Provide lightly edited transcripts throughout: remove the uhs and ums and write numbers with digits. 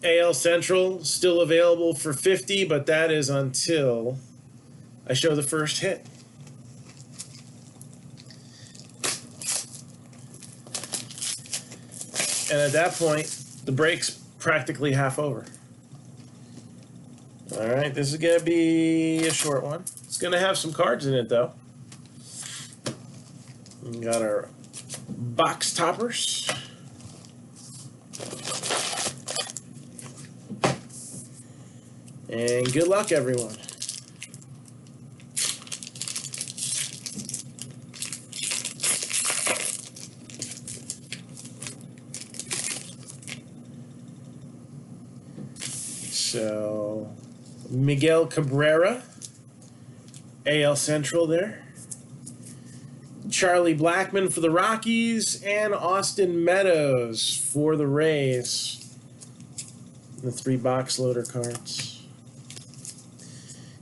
AL Central still available for 50, but that is until I show the first hit. And at that point, the break's practically half over. All right, this is going to be a short one. It's going to have some cards in it, though. We got our box toppers. And good luck, everyone. So, Miguel Cabrera, AL Central there. Charlie Blackmon for the Rockies, and Austin Meadows for the Rays. The 3 box loader cards.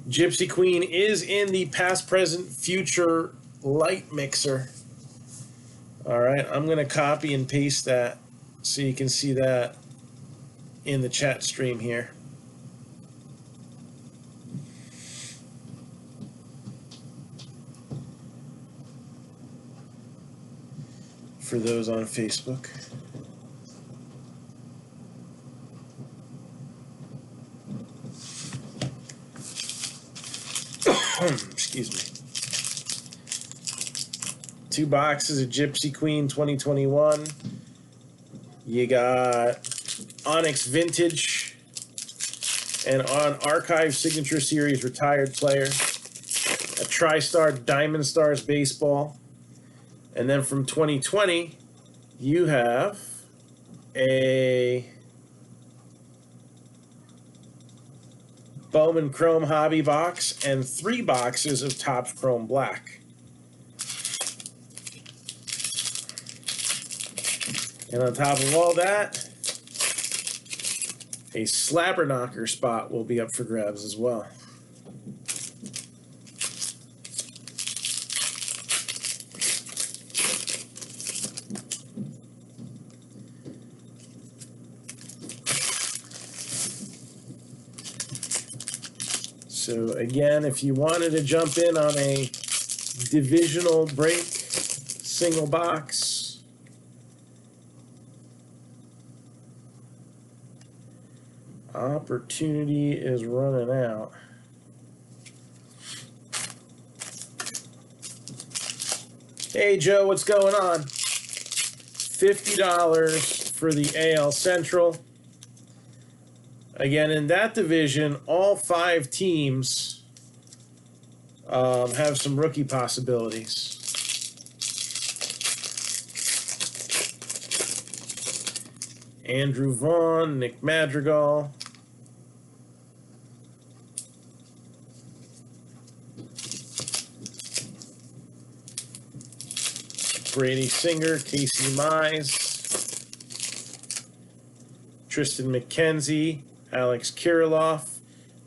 Gypsy Queen is in the past, present, future light mixer. All right, I'm going to copy and paste that so you can see that in the chat stream here. For those on Facebook. Excuse me. 2 boxes of Gypsy Queen 2021. You got Onyx Vintage and on Archive Signature Series Retired Player. A TriStar Diamond Stars Baseball. And then from 2020, you have a Bowman Chrome Hobby box and 3 boxes of Topps Chrome Black. And on top of all that, a Slabber Knocker spot will be up for grabs as well. So again, if you wanted to jump in on a divisional break, single box, opportunity is running out. Hey Joe, what's going on? $50 for the AL Central. Again, in that division, all 5 teams have some rookie possibilities. Andrew Vaughn, Nick Madrigal. Brady Singer, Casey Mize. Tristan McKenzie. Alex Kirilloff,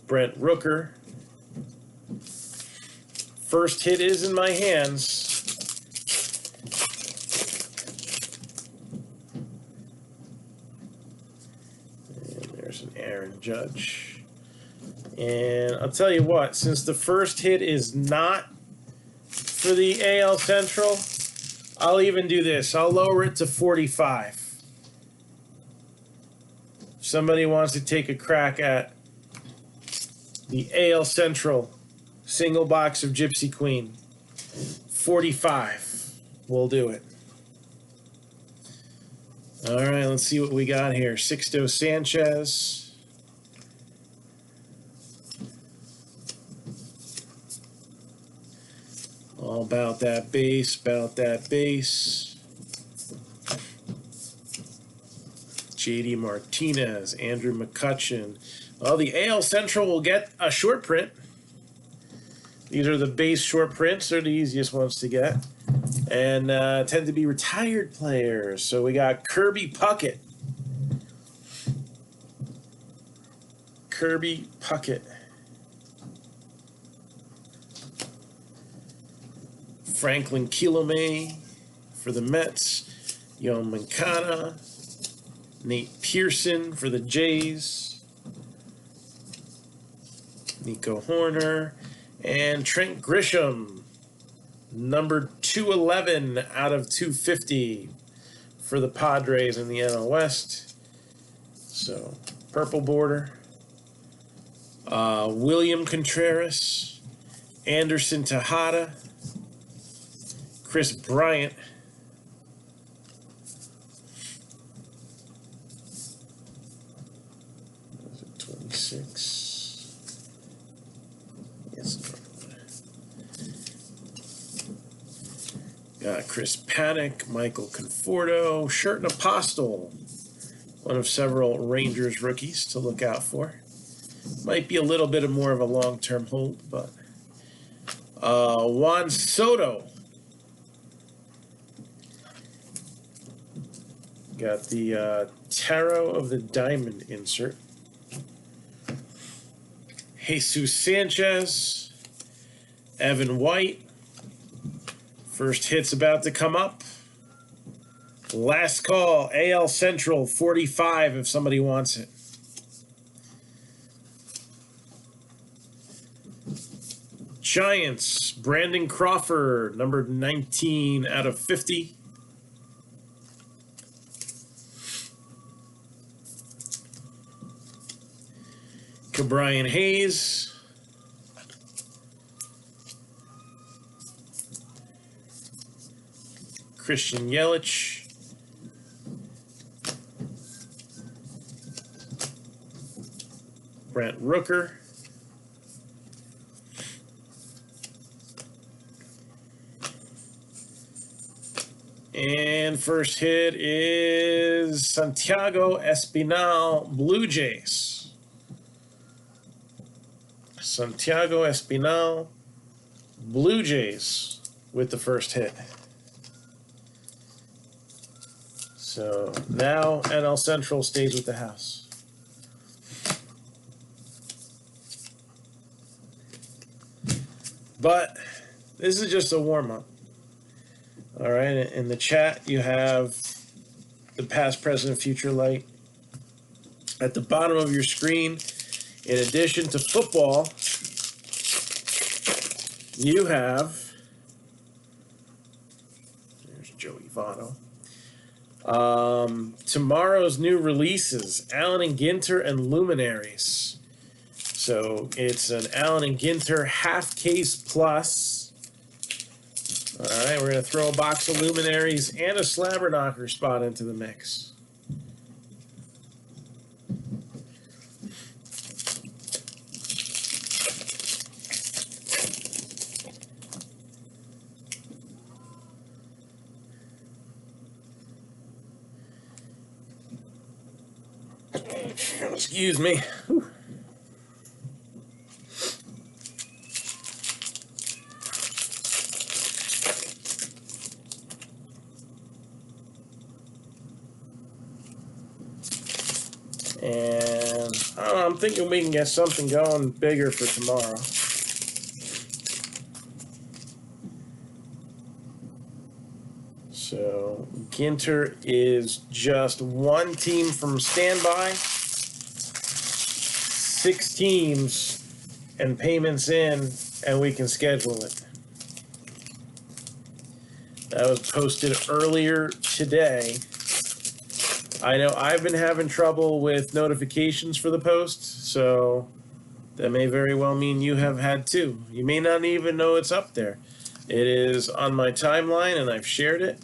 Brent Rooker. First hit is in my hands. And there's an Aaron Judge. And I'll tell you what, since the first hit is not for the AL Central, I'll even do this. I'll lower it to 45. Somebody wants to take a crack at the AL Central single box of Gypsy Queen. 45. We'll do it. All right, let's see what we got here. Sixto Sanchez. All about that base, about that base. JD Martinez, Andrew McCutchen. Well, the AL Central will get a short print. These are the base short prints. They're the easiest ones to get. And tend to be retired players. So we got Kirby Puckett. Kirby Puckett. Franklin Kilome for the Mets. Yoan Moncada. Nate Pearson for the Jays. Nico Horner. And Trent Grisham, number 211 out of 250 for the Padres in the NL West. So, purple border. William Contreras, Anderson Tejada, Chris Bryant, was it 26? Yes. Chris Paddock, Michael Conforto, Sherten Apostle, one of several Rangers rookies to look out for. Might be a little bit of more of a long-term hold, but Juan Soto. Got the Tarot of the Diamond insert. Jesus Sanchez, Evan White. First hit's about to come up. Last call, AL Central 45 if somebody wants it. Giants, Brandon Crawford, number 19 out of 50. Brian Hayes. Christian Yelich. Brent Rooker. And first hit is Santiago Espinal, Blue Jays. Santiago Espinal, Blue Jays with the first hit. So now NL Central stays with the house. But this is just a warm-up. All right, in the chat you have the past, present, future light. At the bottom of your screen, in addition to football, you have, there's Joey Votto. Tomorrow's new releases, Allen and Ginter and Luminaries. So it's an Allen and Ginter half case plus. All right, we're going to throw a box of Luminaries and a Slabber Knocker spot into the mix. Excuse me. Whew. And I'm thinking we can get something going bigger for tomorrow. So Ginter is just one team from standby, 6 teams and payments in, and we can schedule it. That was posted earlier today. I know I've been having trouble with notifications for the post, so that may very well mean you have had too. You may not even know it's up there. It is on my timeline and I've shared it.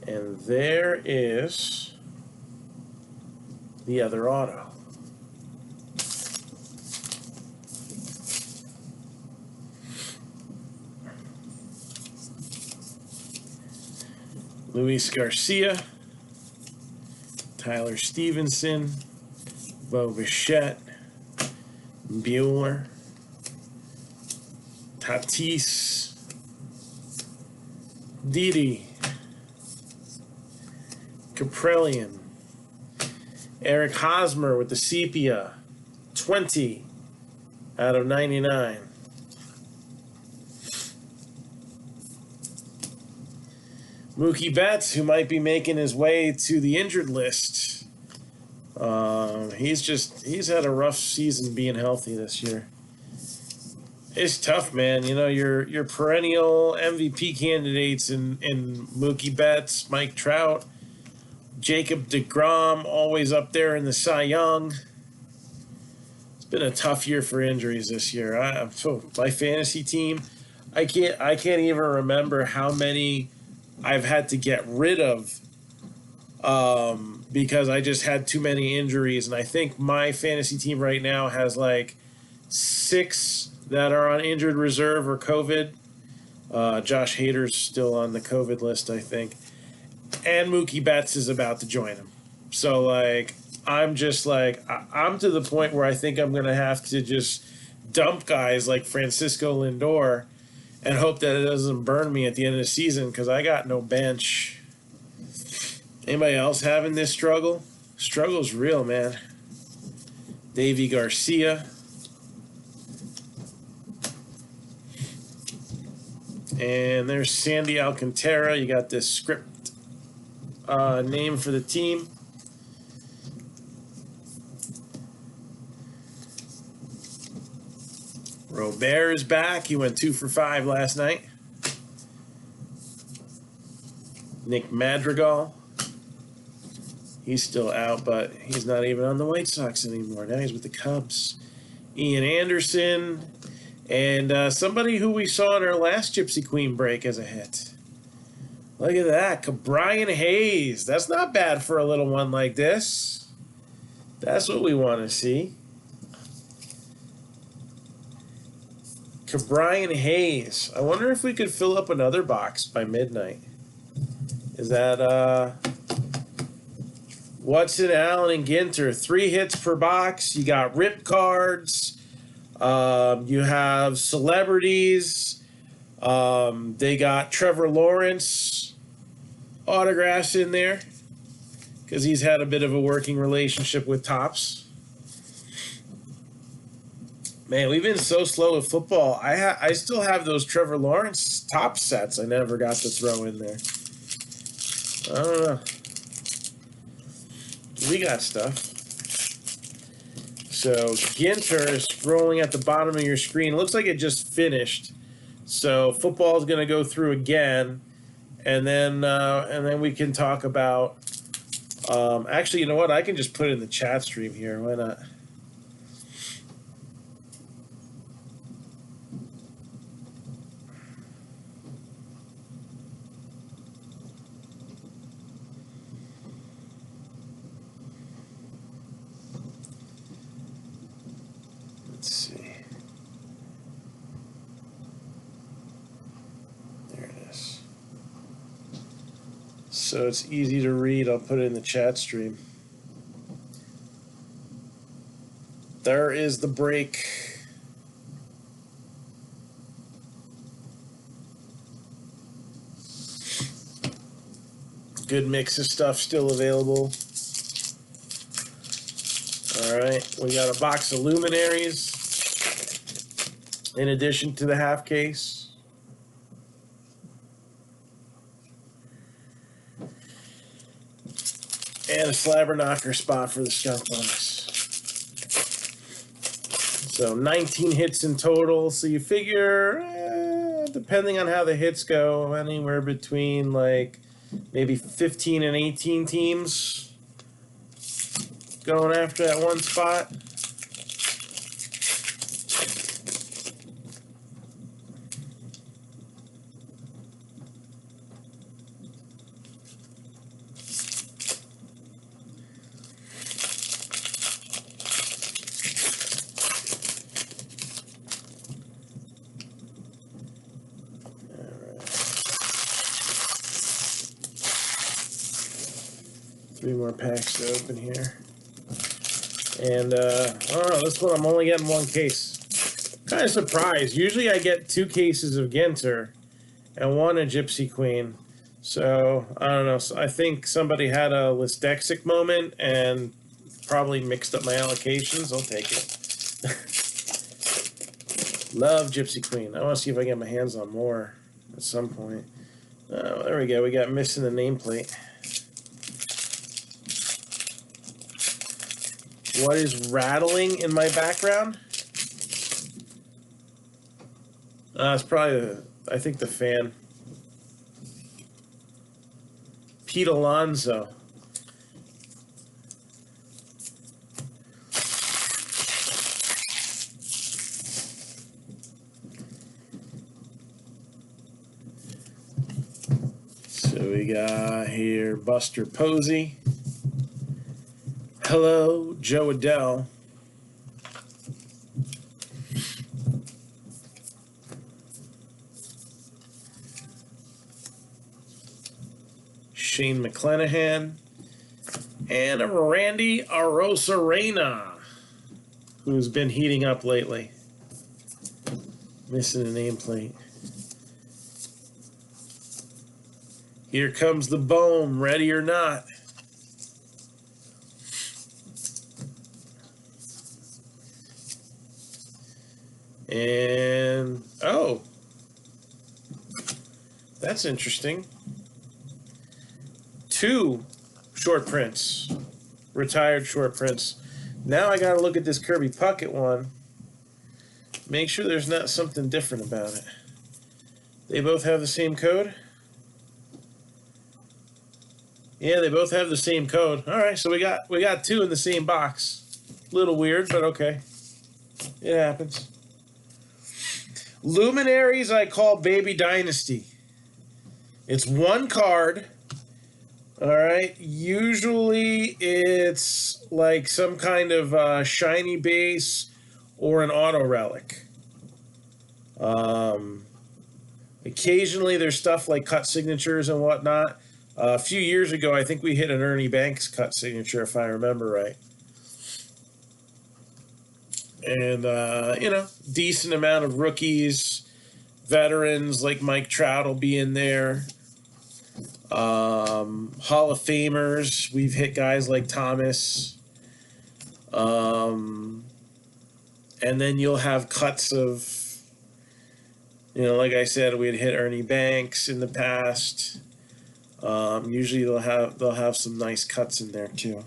And there is the other auto. Luis Garcia, Tyler Stevenson, Bo Bichette, Bueller, Tatis, Didi, Caprellian, Eric Hosmer with the sepia, 20 out of 99. Mookie Betts, who might be making his way to the injured list. He's had a rough season being healthy this year. It's tough, man. You know, your perennial MVP candidates in Mookie Betts, Mike Trout, Jacob deGrom, always up there in the Cy Young. It's been a tough year for injuries this year. My fantasy team, I can't even remember how many I've had to get rid of because I just had too many injuries. And I think my fantasy team right now has like 6 that are on injured reserve or COVID. Josh Hader's still on the COVID list, I think. And Mookie Betts is about to join him. So, like, I'm just like, I'm to the point where I think I'm going to have to just dump guys like Francisco Lindor and hope that it doesn't burn me at the end of the season because I got no bench. Anybody else having this struggle? Struggle's real, man. Davey Garcia. And there's Sandy Alcantara. You got this script name for the team. Robert is back. He went 2 for 5 last night. Nick Madrigal. He's still out, but he's not even on the White Sox anymore. Now he's with the Cubs. Ian Anderson. And somebody who we saw in our last Gypsy Queen break as a hit. Look at that. Brian Hayes. That's not bad for a little one like this. That's what we want to see. Brian Hayes. I wonder if we could fill up another box by midnight. Is that Watson, Allen, and Ginter? 3 hits per box. You got rip cards. You have celebrities. They got Trevor Lawrence autographs in there because he's had a bit of a working relationship with Topps. Man, we've been so slow with football. I still have those Trevor Lawrence Topps sets I never got to throw in there. I don't know. We got stuff. So Ginter is scrolling at the bottom of your screen. Looks like it just finished. So football is going to go through again, and then we can talk about. Actually, you know what? I can just put it in the chat stream here. Why not? Let's see. There it is. So it's easy to read. I'll put it in the chat stream. There is the break. Good mix of stuff still available. All right, we got a box of luminaries in addition to the half case. And a slabber knocker spot for the skunk bonus. So 19 hits in total. So you figure, depending on how the hits go, anywhere between like maybe 15 and 18 teams going after that one spot. 3 more packs to open here. And, I don't know, this one I'm only getting 1 case. Kind of surprised. Usually I get 2 cases of Ginter and 1 a Gypsy Queen. So, I don't know. So I think somebody had a Listexic moment and probably mixed up my allocations. I'll take it. Love Gypsy Queen. I want to see if I get my hands on more at some point. Oh, there we go. We got missing the nameplate. What is rattling in my background? It's probably, I think, the fan. Pete Alonso. So we got here Buster Posey. Hello, Joe Adele. Shane McClanahan. And a Randy Arozarena, who's been heating up lately. Missing a nameplate. Here comes the Bohm, ready or not. And, oh, that's interesting. 2 short prints, retired short prints. Now I got to look at this Kirby Puckett one. Make sure there's not something different about it. They both have the same code? Yeah, they both have the same code. All right, so we got 2 in the same box. A little weird, but okay. It happens. Luminaries I call Baby Dynasty. It's 1 card. All right. Usually it's like some kind of shiny base or an auto relic. Occasionally there's stuff like cut signatures and whatnot. A few years ago, I think we hit an Ernie Banks cut signature, if I remember right. And, you know, decent amount of rookies, veterans like Mike Trout will be in there. Hall of Famers, we've hit guys like Thomas. And then you'll have cuts of, you know, like I said, we'd hit Ernie Banks in the past. Usually they'll have some nice cuts in there too.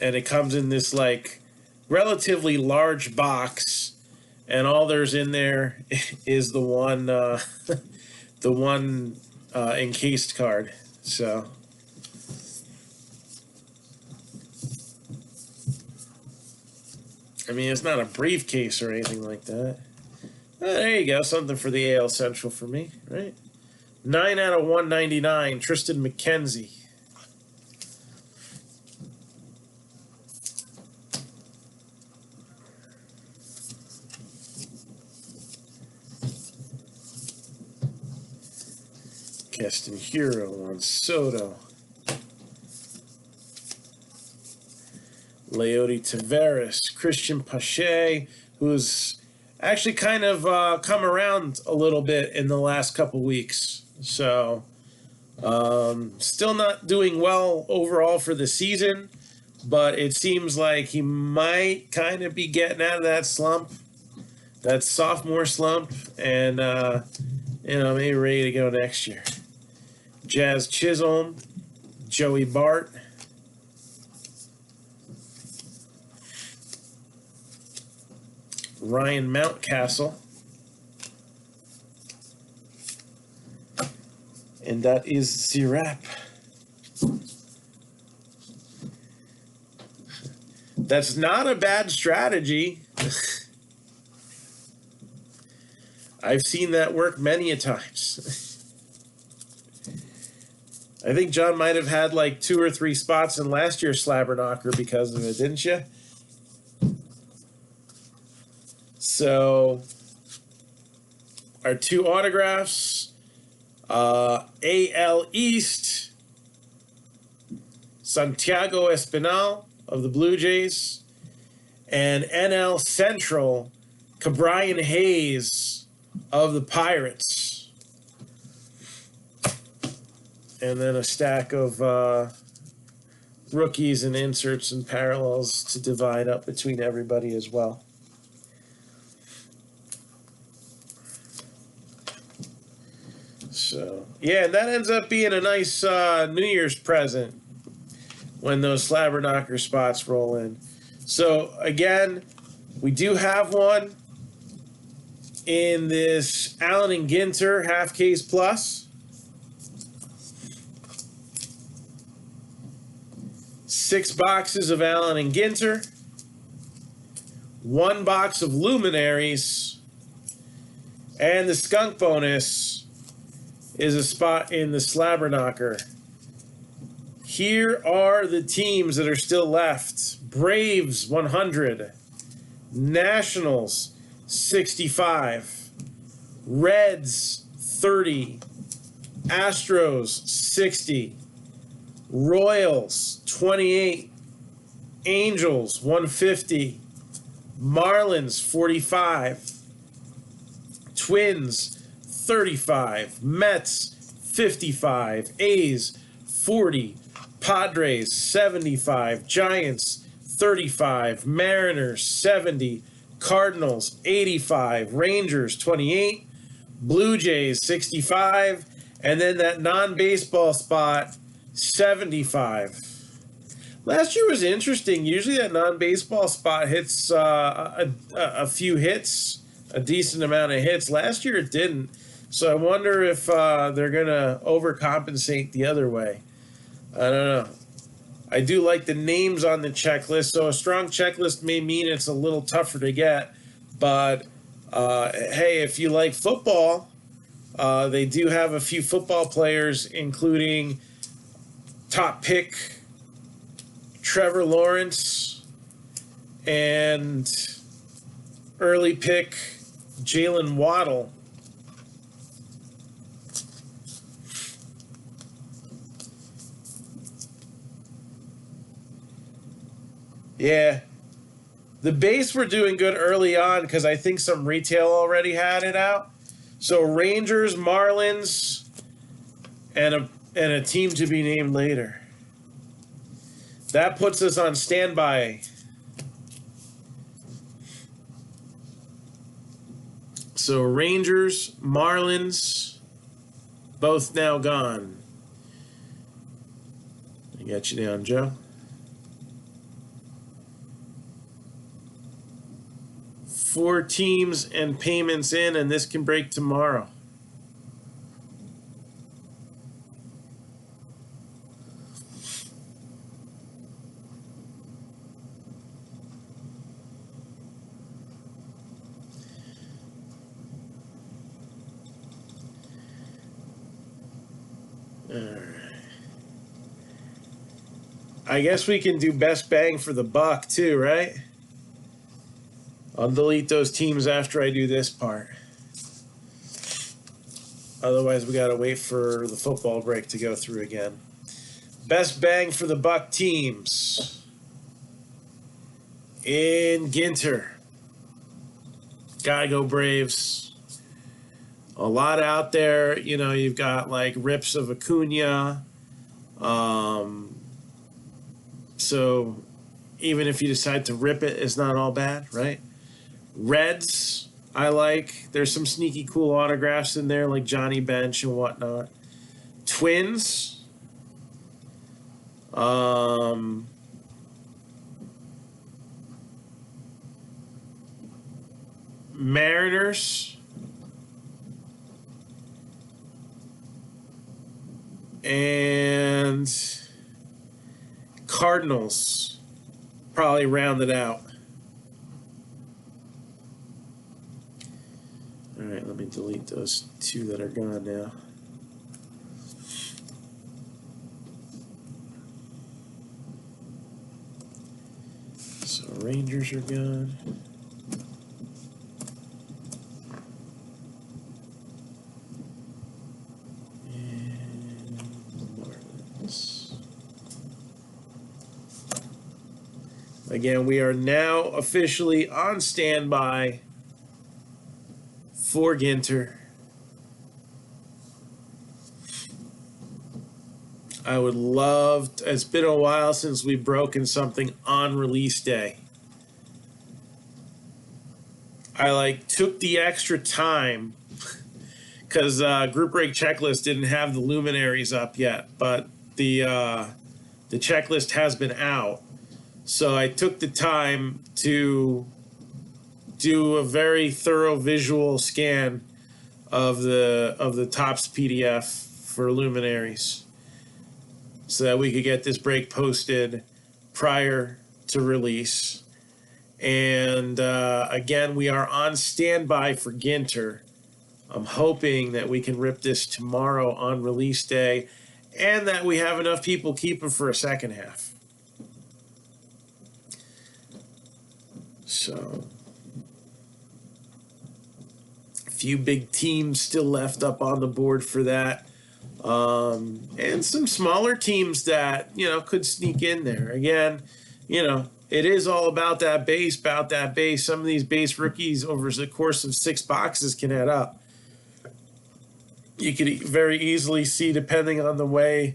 And it comes in this like relatively large box, and all there's in there is the one the one encased card. So I mean, it's not a briefcase or anything like that. There you go, something for the AL Central for me, right? 9 out of 199, Tristan McKenzie. Keston Hero, Juan Soto. Leody Taveras, Christian Pache, who's actually kind of come around a little bit in the last couple weeks. So, still not doing well overall for the season, but it seems like he might kind of be getting out of that slump, that sophomore slump, and, you know, maybe ready to go next year. Jazz Chisholm, Joey Bart, Ryan Mountcastle, and that is the wrap. That's not a bad strategy. I've seen that work many a times. I think John might have had like 2 or 3 spots in last year's Slabber Knocker because of it, didn't you? So, our 2 autographs, AL East, Santiago Espinal of the Blue Jays, and NL Central, Cabrian Hayes of the Pirates. And then a stack of rookies and inserts and parallels to divide up between everybody as well. So, yeah, and that ends up being a nice New Year's present when those slabber knocker spots roll in. So, again, we do have one in this Allen and Ginter half case plus. 6 boxes of Allen and Ginter. 1 box of Luminaries. And the skunk bonus is a spot in the slabber knocker. Here are the teams that are still left. Braves 100, Nationals 65, Reds 30, Astros 60, Royals 28, Angels 150, Marlins 45, Twins 35, Mets 55, A's 40, Padres 75, Giants 35, Mariners 70, Cardinals 85, Rangers 28, Blue Jays 65, and then that non-baseball spot 75. Last year was interesting. Usually that non-baseball spot hits a few hits, a decent amount of hits. Last year it didn't. So I wonder if they're going to overcompensate the other way. I don't know. I do like the names on the checklist. So a strong checklist may mean it's a little tougher to get. But, hey, if you like football, they do have a few football players, including top pick Trevor Lawrence and early pick Jalen Waddle. Yeah. The base were doing good early on because I think some retail already had it out. So Rangers, Marlins, and a team to be named later. That puts us on standby. So Rangers, Marlins, both now gone. I got you down, Joe. 4 teams and payments in, and this can break tomorrow. All right. I guess we can do best bang for the buck too, right? I'll delete those teams after I do this part. Otherwise, we got to wait for the football break to go through again. Best bang for the buck teams. In Ginter. Gotta go Braves. A lot out there. You know, you've got like rips of Acuna. So even if you decide to rip it, it's not all bad, right? Reds, I like. There's some sneaky cool autographs in there, like Johnny Bench and whatnot. Twins. Mariners. And Cardinals. Probably rounded out. All right, let me delete those 2 that are gone now. So Rangers are gone. And Marlins. Again, we are now officially on standby for Ginter. I would love, it's been a while since we've broken something on release day. I took the extra time because Group Break Checklist didn't have the luminaries up yet, but the checklist has been out. So I took the time to do a very thorough visual scan of the Topps PDF for luminaries, so that we could get this break posted prior to release. And again, we are on standby for Ginter. I'm hoping that we can rip this tomorrow on release day, and that we have enough people keep him for a second half. So, a few big teams still left up on the board for that. And some smaller teams that, could sneak in there. Again, it is all about that base, Some of these base rookies over the course of 6 boxes can add up. You could very easily see, depending on the way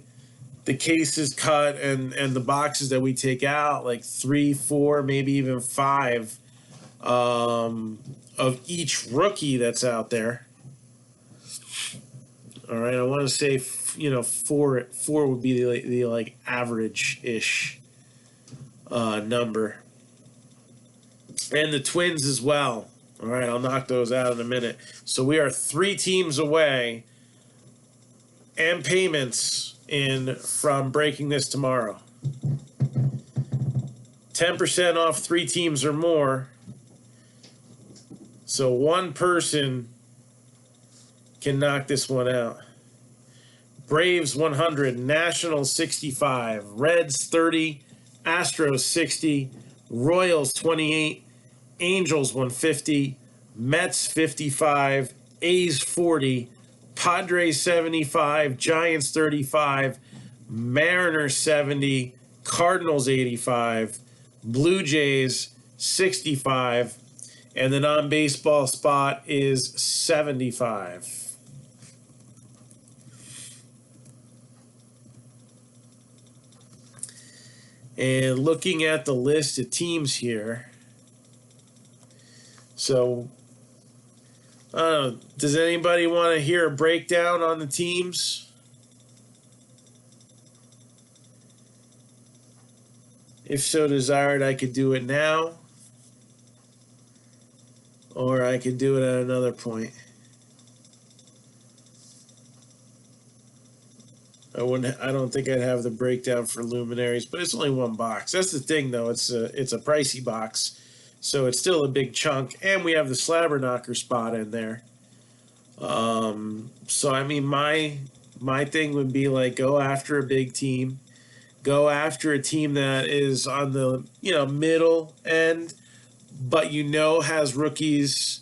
the case is cut and the boxes that we take out, 3, 4, maybe even 5 of each rookie that's out there. All right, I want to say, 4 would be the average-ish number. And the Twins as well. All right, I'll knock those out in a minute. So we are 3 teams away and payments in from breaking this tomorrow. 10% off 3 teams or more. So one person can knock this one out. Braves 100, Nationals 65, Reds 30, Astros 60, Royals 28, Angels 150, Mets 55, A's 40, Padres 75, Giants 35, Mariners 70, Cardinals 85, Blue Jays 65, and the non-baseball spot is 75. And looking at the list of teams here, so does anybody want to hear a breakdown on the teams? If so desired, I could do it now, or I could do it at another point. I don't think I'd have the breakdown for luminaries, but it's only 1 box. That's the thing, though. It's a pricey box, so it's still a big chunk, and we have the slabber knocker spot in there. So I mean, my thing would be go after a big team, go after a team that is on the middle end, but has rookies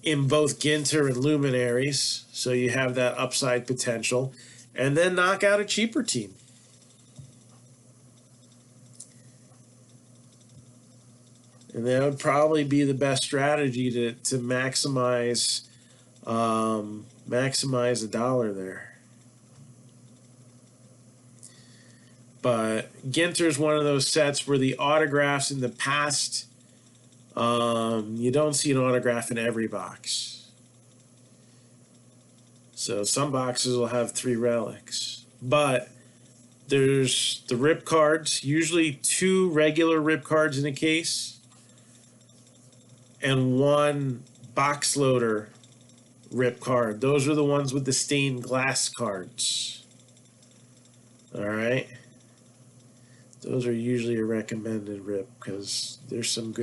in both Ginter and luminaries, so you have that upside potential. And then knock out a cheaper team. And that would probably be the best strategy to maximize the dollar there. But Ginter's one of those sets where the autographs in the past, you don't see an autograph in every box. So some boxes will have 3 relics. But there's the rip cards, usually 2 regular rip cards in a case, and 1 box loader rip card. Those are the ones with the stained glass cards. All right. Those are usually a recommended rip because there's some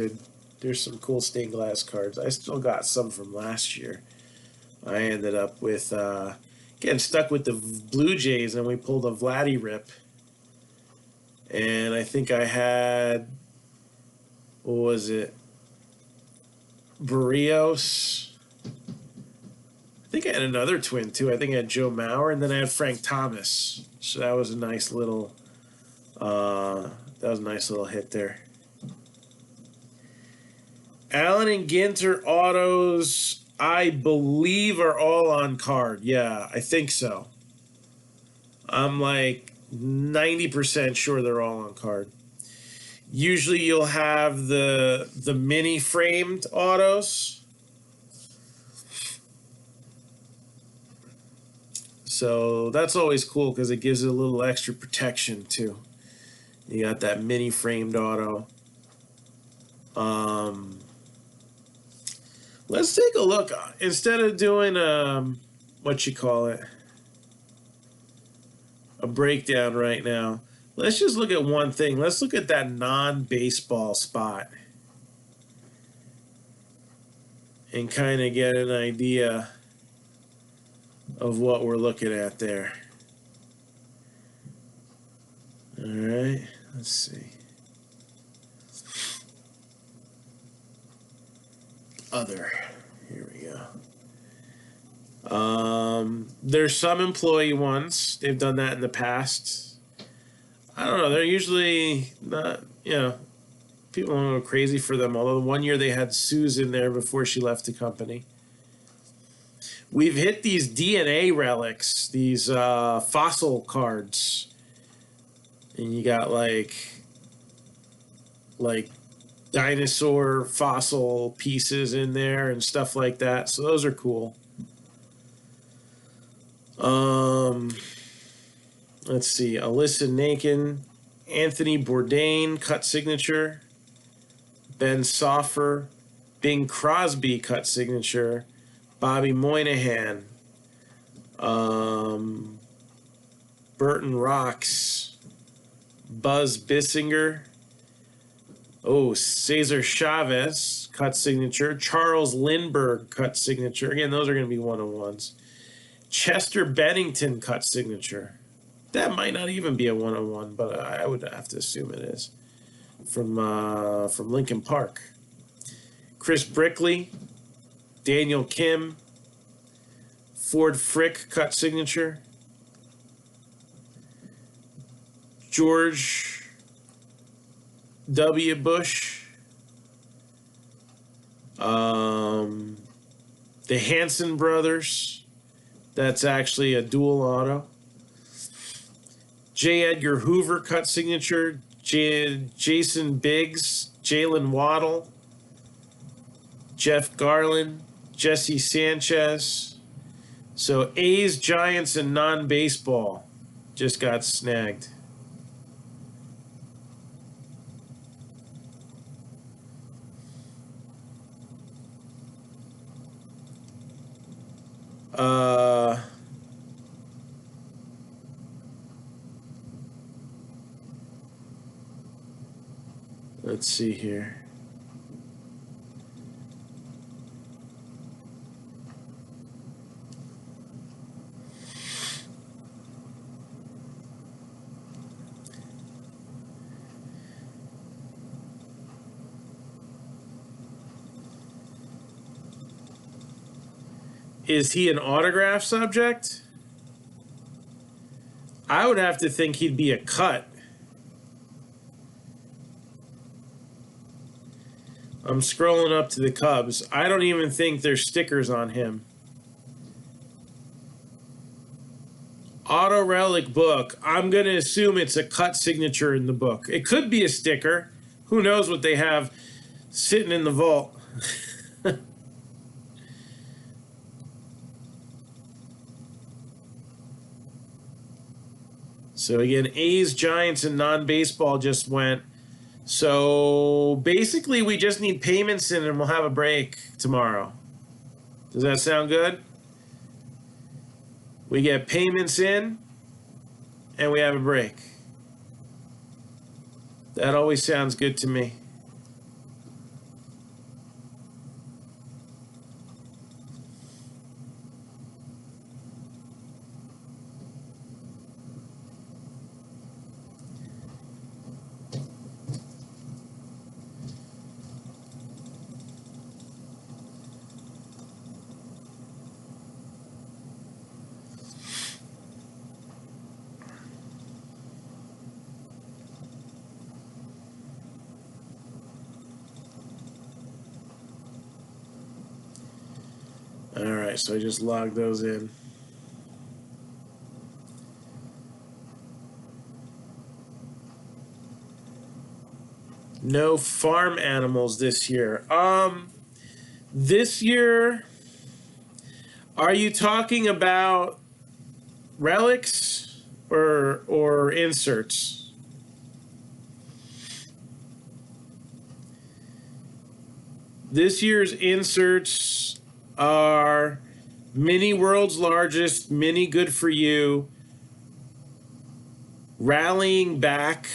cool stained glass cards. I still got some from last year. I ended up with getting stuck with the Blue Jays, and we pulled a Vladdy rip. And I think I had, what was it? Barrios. I think I had another twin too. I think I had Joe Mauer, and then I had Frank Thomas. So that was a nice little hit there. Allen and Ginter autos, I believe, are all on card. Yeah, I think so. I'm like 90% sure they're all on card. Usually you'll have the mini framed autos. So that's always cool because it gives it a little extra protection too. You got that mini framed auto. Let's take a look. Instead of doing what you call it, a breakdown right now, let's just look at one thing. Let's look at that non-baseball spot and kind of get an idea of what we're looking at there. All right, let's see. Other. Here we go. There's some employee ones. They've done that in the past. I don't know. They're usually not, people don't go crazy for them. Although one year they had Susan there before she left the company. We've hit these DNA relics, these fossil cards. And you got like dinosaur fossil pieces in there and stuff like that. So those are cool. Let's see. Alyssa Nakin, Anthony Bourdain, cut signature. Ben Soffer, Bing Crosby, cut signature. Bobby Moynihan. Burton Rocks. Buzz Bissinger. Oh, Cesar Chavez, cut signature. Charles Lindbergh, cut signature. Again, those are going to be one-on-ones. Chester Bennington, cut signature. That might not even be a one-on-one, but I would have to assume it is. From Lincoln Park. Chris Brickley, Daniel Kim, Ford Frick, cut signature. George W. Bush. The Hanson brothers. That's actually a dual auto. J. Edgar Hoover, cut signature. Jason Biggs. Jalen Waddle. Jeff Garland. Jesse Sanchez. So A's, Giants, and non-baseball just got snagged. Let's see here. Is he an autograph subject? I would have to think he'd be a cut. I'm scrolling up to the Cubs. I don't even think there's stickers on him. Auto relic book. I'm going to assume it's a cut signature in the book. It could be a sticker. Who knows what they have sitting in the vault. So again, A's, Giants, and non-baseball just went. So basically we just need payments in and we'll have a break tomorrow. Does that sound good? We get payments in and we have a break. That always sounds good to me. All right, so I just logged those in. No farm animals this year. This year, are you talking about relics or inserts? This year's inserts are Mini World's Largest, Mini Good For You, Rallying Back.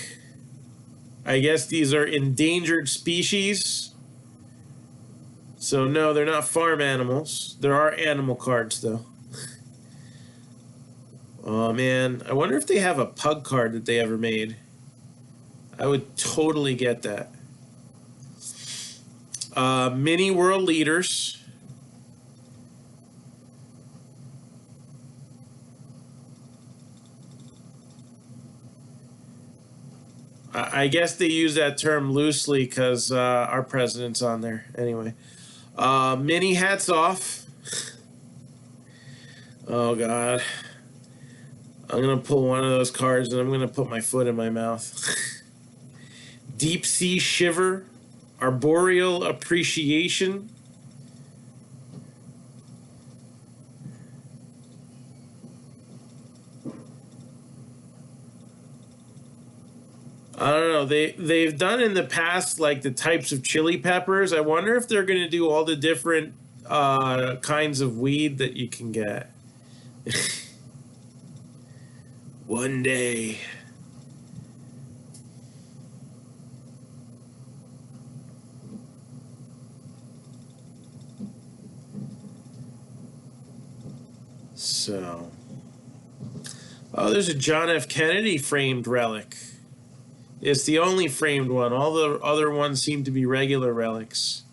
I guess these are endangered species. So no, they're not farm animals. There are animal cards though. Oh man, I wonder if they have a pug card that they ever made. I would totally get that. Mini World Leaders. I guess they use that term loosely because our president's on there. Anyway, Mini Hats Off. Oh God, I'm gonna pull one of those cards and I'm gonna put my foot in my mouth. Deep Sea Shiver, Arboreal Appreciation. I don't know. They've done in the past like the types of chili peppers. I wonder if they're going to do all the different kinds of weed that you can get. One day. So, oh, there's a John F. Kennedy framed relic. It's the only framed one. All the other ones seem to be regular relics.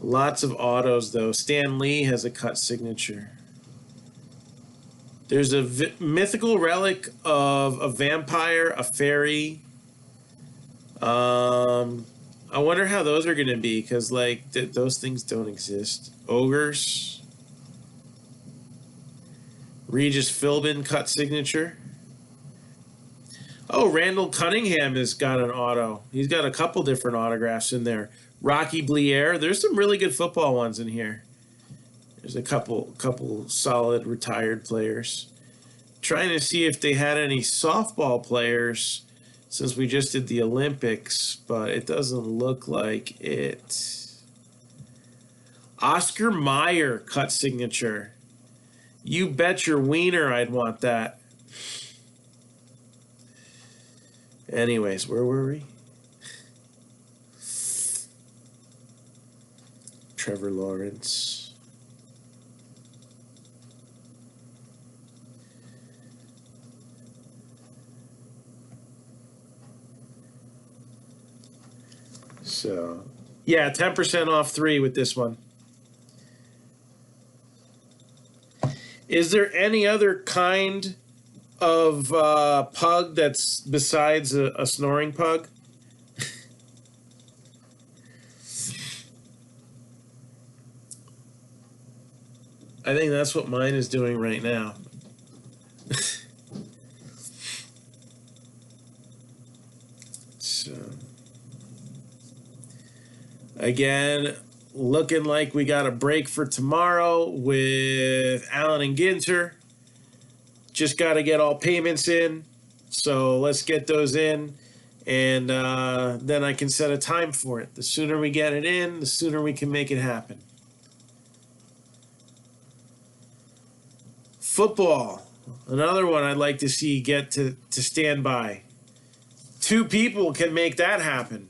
Lots of autos, though. Stan Lee has a cut signature. There's a mythical relic of a vampire, a fairy. I wonder how those are going to be, because, like, those things don't exist. Ogres. Regis Philbin cut signature. Oh, Randall Cunningham has got an auto. He's got a couple different autographs in there. Rocky Blier. There's some really good football ones in here. There's a couple solid retired players. Trying to see if they had any softball players since we just did the Olympics, but it doesn't look like it. Oscar Mayer cut signature. You bet your wiener I'd want that. Anyways, where were we? Trevor Lawrence. So, yeah, 10% off 3 with this one. Is there any other kind of pug that's besides a snoring pug? I think that's what mine is doing right now. So, again, looking like we got a break for tomorrow with Allen and Ginter. Just got to get all payments in. So let's get those in. And then I can set a time for it. The sooner we get it in, the sooner we can make it happen. Football. Another one I'd like to see get to stand by. 2 people can make that happen.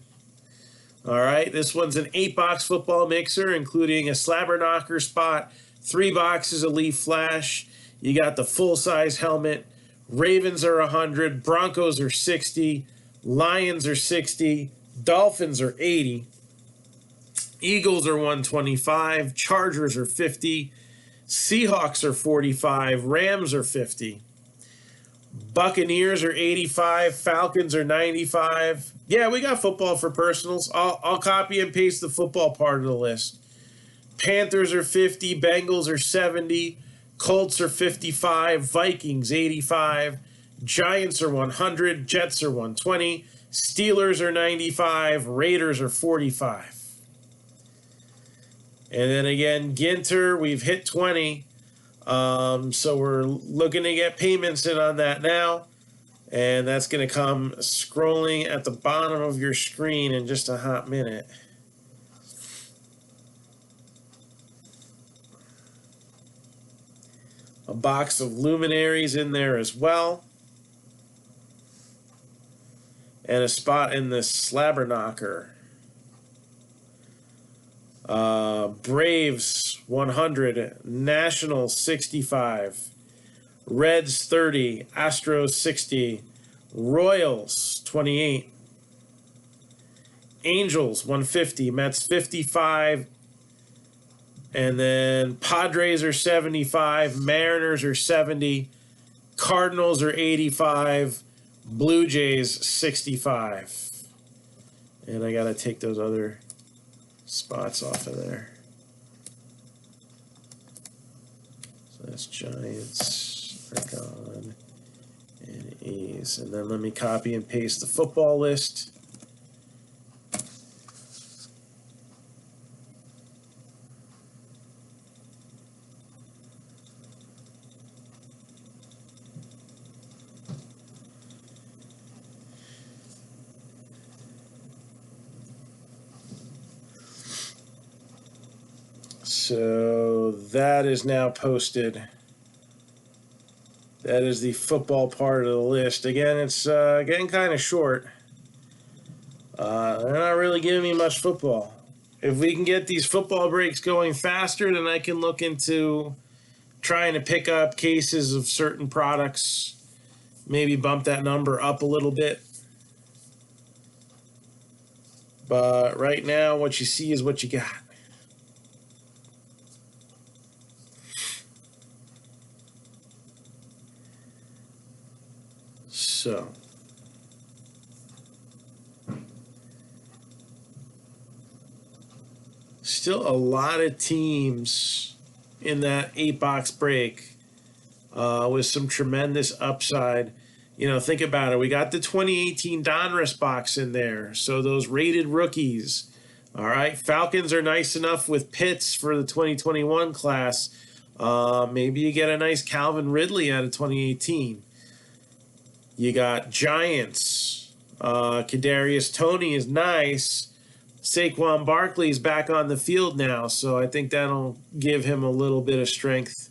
All right, this one's an 8-box football mixer, including a slabber knocker spot, 3 boxes of Leaf Flash. You got the full-size helmet. Ravens are 100. Broncos are 60. Lions are 60. Dolphins are 80. Eagles are 125. Chargers are 50. Seahawks are 45. Rams are 50. Buccaneers are 85. Falcons are 95. Yeah, we got football for personals. I'll copy and paste the football part of the list. Panthers are 50. Bengals are 70. Colts are 55. Vikings 85. Giants are 100. Jets are 120. Steelers are 95. Raiders are 45. And then again, Ginter, we've hit 20. So we're looking to get payments in on that now. And that's going to come scrolling at the bottom of your screen in just a hot minute. A box of luminaries in there as well. And a spot in the slabber knocker. Braves 100, Nationals 65, Reds 30, Astros 60, Royals 28, Angels 150, Mets 55, and then Padres are 75, Mariners are 70, Cardinals are 85, Blue Jays 65. And I gotta take those other spots off of there. So that's Giants are gone and A's. And then let me copy and paste the football list. So that is now posted. That is the football part of the list. Again, it's getting kind of short. They're not really giving me much football. If we can get these football breaks going faster, then I can look into trying to pick up cases of certain products. Maybe bump that number up a little bit. But right now, what you see is what you got. So, still a lot of teams in that 8-box break with some tremendous upside. You know, think about it. We got the 2018 Donruss box in there. So those rated rookies. All right. Falcons are nice enough with Pitts for the 2021 class. Maybe you get a nice Calvin Ridley out of 2018. You got Giants. Kadarius Toney is nice. Saquon Barkley is back on the field now, so I think that'll give him a little bit of strength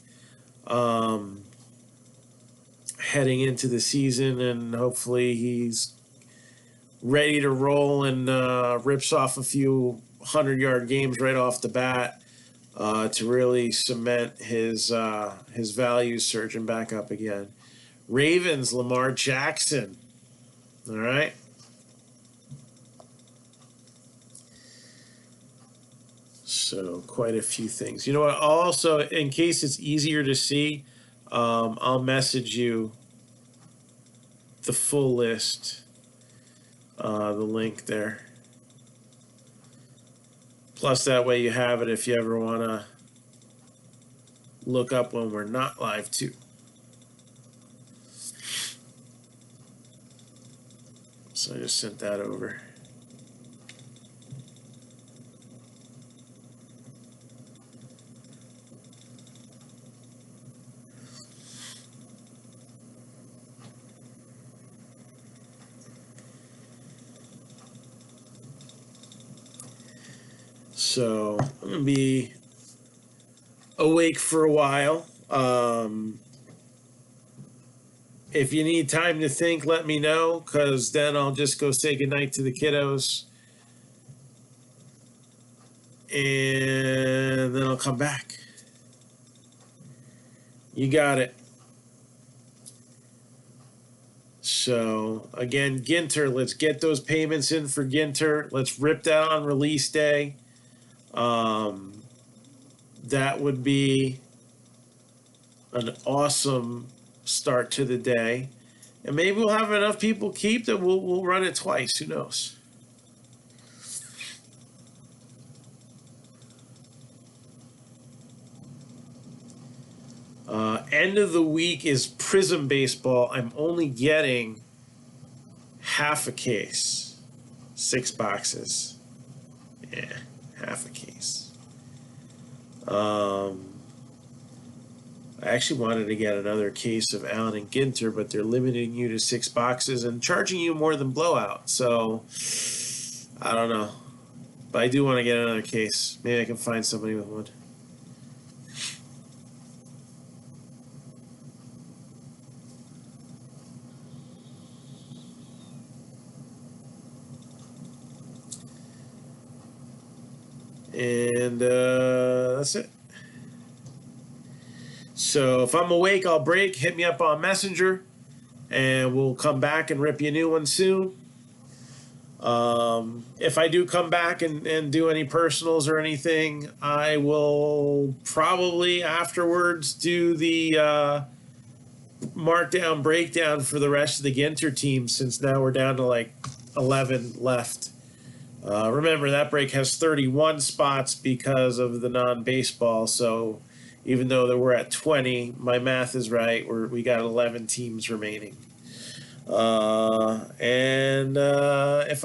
heading into the season, and hopefully he's ready to roll and rips off a few 100-yard games right off the bat to really cement his value surging back up again. Ravens, Lamar Jackson. All right. So quite a few things. You know what? Also, in case it's easier to see, I'll message you the full list, the link there. Plus, that way you have it if you ever want to look up when we're not live, too. So I just sent that over. So I'm going to be awake for a while. If you need time to think, let me know, because then I'll just go say goodnight to the kiddos. And then I'll come back. You got it. So, again, Ginter, let's get those payments in for Ginter. Let's rip that on release day. That would be an awesome start to the day. And maybe we'll have enough people keep that we'll run it twice. Who knows? End of the week is Prism Baseball. I'm only getting half a case. 6 boxes. Yeah, half a case. I actually wanted to get another case of Allen and Ginter, but they're limiting you to 6 boxes and charging you more than Blowout. So, I don't know. But I do want to get another case. Maybe I can find somebody with one. And that's it. So if I'm awake, I'll break. Hit me up on Messenger, and we'll come back and rip you a new one soon. If I do come back and do any personals or anything, I will probably afterwards do the Marc-Down breakdown for the rest of the Ginter team, since now we're down to like 11 left. Remember, that break has 31 spots because of the non-baseball, so even though we're at 20, my math is right, we got 11 teams remaining. If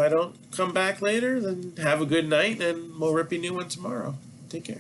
I don't come back later, then have a good night, and we'll rip you a new one tomorrow. Take care.